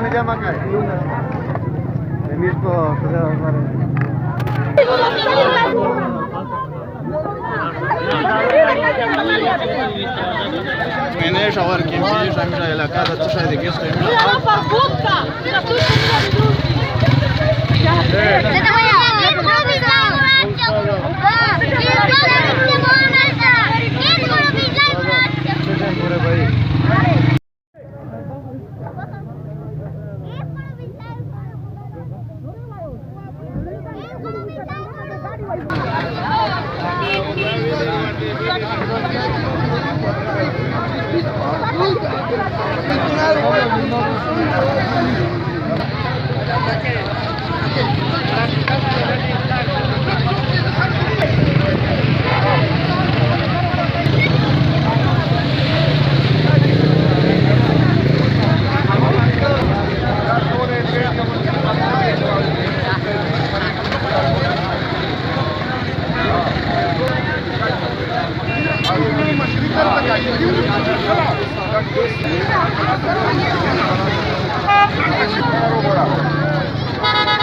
me llama acá. De mi esposo, Mine șovar chimie și amira la casa tu și de chestia mea. La parbuca. La tu și la tu. Te mai ia. Thank you.